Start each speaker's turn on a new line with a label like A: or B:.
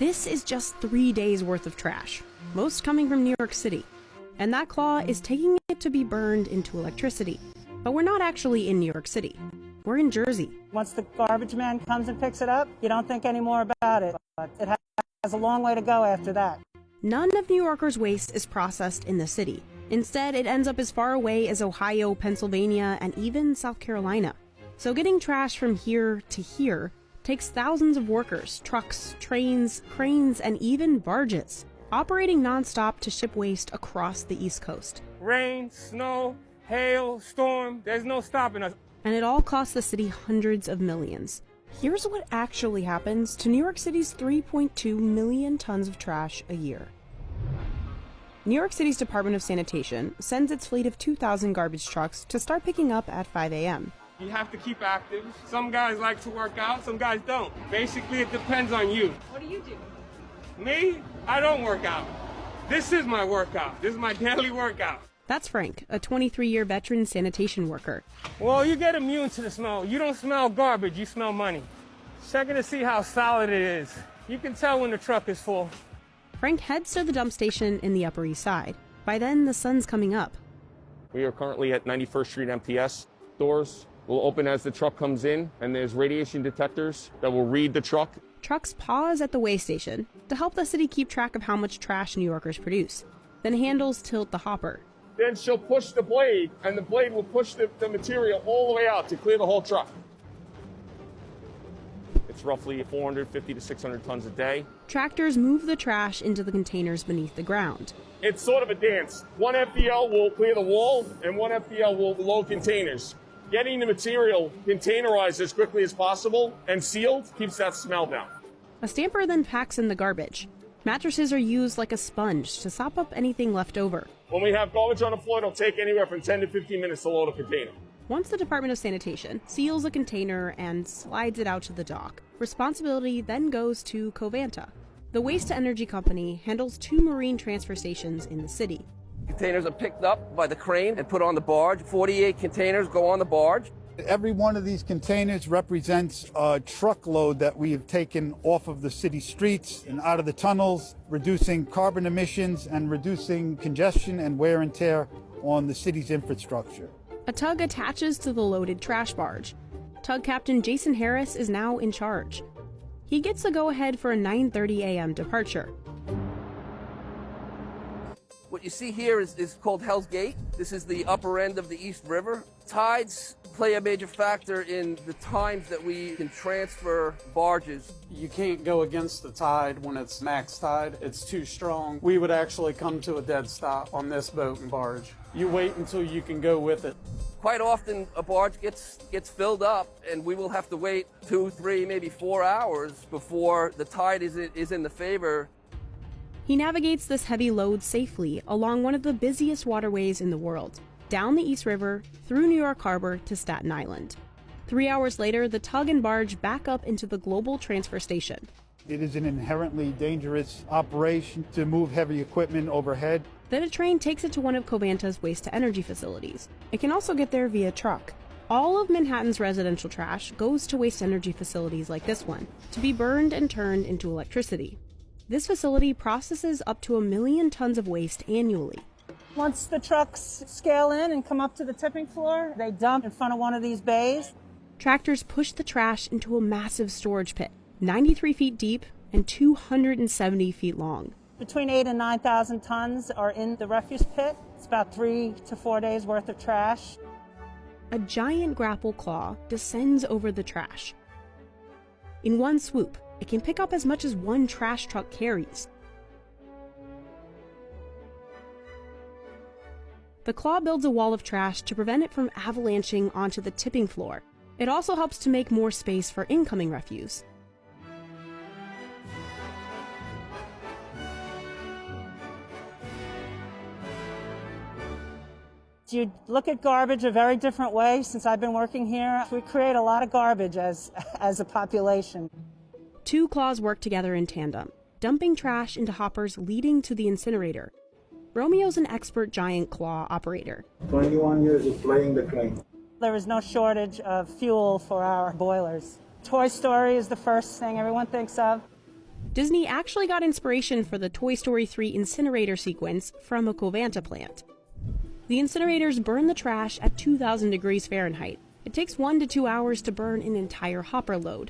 A: This is just 3 days worth of trash, most coming from New York City. And that claw is taking it to be burned into electricity. But we're not actually in New York City. We're in Jersey.
B: Once the garbage man comes and picks it up, you don't think any more about it. But it has a long way to go after that.
A: None of New Yorkers' waste is processed in the city. Instead, it ends up as far away as Ohio, Pennsylvania, and even South Carolina. So getting trash from here to here takes thousands of workers, trucks, trains, cranes, and even barges, operating nonstop to ship waste across the East Coast.
C: Rain, snow, hail, storm, there's no stopping us.
A: And it all costs the city hundreds of millions. Here's what actually happens to New York City's 3.2 million tons of trash a year. New York City's Department of Sanitation sends its fleet of 2,000 garbage trucks to start picking up at 5 a.m.
C: You have to keep active. Some guys like to work out, some guys don't. Basically, it depends on you.
D: What do you do?
C: Me? I don't work out. This is my workout. This is my daily workout.
A: That's Frank, a 23-year veteran sanitation worker.
C: Well, you get immune to the smell. You don't smell garbage, you smell money. Checking to see how solid it is. You can tell when the truck is full.
A: Frank heads to the dump station in the Upper East Side. By then, the sun's coming up.
C: We are currently at 91st Street MTS. Doors will open as the truck comes in, and there's radiation detectors that will read the truck.
A: Trucks pause at the weigh station to help the city keep track of how much trash New Yorkers produce. Then handles tilt the hopper.
C: Then she'll push the blade, and the blade will push the material all the way out to clear the whole truck. It's roughly 450 to 600 tons a day.
A: Tractors move the trash into the containers beneath the ground.
C: It's sort of a dance. One FDL will clear the wall, and one FDL will load containers. Getting the material containerized as quickly as possible and sealed keeps that smell down.
A: A stamper then packs in the garbage. Mattresses are used like a sponge to sop up anything left over.
C: When we have garbage on the floor, it'll take anywhere from 10 to 15 minutes to load a container.
A: Once the Department of Sanitation seals a container and slides it out to the dock, responsibility then goes to Covanta. The waste-to-energy company handles 2 marine transfer stations in the city.
E: Containers are picked up by the crane and put on the barge. 48 containers go on the barge.
F: Every one of these containers represents a truckload that we have taken off of the city streets and out of the tunnels, reducing carbon emissions and reducing congestion and wear and tear on the city's infrastructure.
A: A tug attaches to the loaded trash barge. Tug Captain Jason Harris is now in charge. He gets the go-ahead for a 9:30 a.m. departure.
E: What you see here is called Hell's Gate. This is the upper end of the East River. Tides play a major factor in the times that we can transfer barges.
G: You can't go against the tide when it's max tide. It's too strong. We would actually come to a dead stop on this boat and barge. You wait until you can go with it.
E: Quite often a barge gets filled up and we will have to wait 2, 3, maybe 4 hours before the tide is in the favor.
A: He navigates this heavy load safely along one of the busiest waterways in the world, down the East River, through New York Harbor to Staten Island. 3 hours later, the tug and barge back up into the global transfer station.
F: It is an inherently dangerous operation to move heavy equipment overhead.
A: Then a train takes it to one of Covanta's waste-to-energy facilities. It can also get there via truck. All of Manhattan's residential trash goes to waste-energy facilities like this one, to be burned and turned into electricity. This facility processes up to 1 million tons of waste annually.
B: Once the trucks scale in and come up to the tipping floor, they dump in front of one of these bays.
A: Tractors push the trash into a massive storage pit, 93 feet deep and 270 feet long.
B: Between 8,000 and 9,000 tons are in the refuse pit. It's about 3 to 4 days worth of trash.
A: A giant grapple claw descends over the trash. In one swoop, it can pick up as much as 1 trash truck carries. The claw builds a wall of trash to prevent it from avalanching onto the tipping floor. It also helps to make more space for incoming refuse.
B: You look at garbage a very different way since I've been working here. We create a lot of garbage as a population.
A: 2 claws work together in tandem, dumping trash into hoppers leading to the incinerator. Romeo's an expert giant claw operator.
H: 21 years of playing the crane.
B: There is no shortage of fuel for our boilers. Toy Story is the first thing everyone thinks of.
A: Disney actually got inspiration for the Toy Story 3 incinerator sequence from a Covanta plant. The incinerators burn the trash at 2,000 degrees Fahrenheit. It takes 1 to 2 hours to burn an entire hopper load.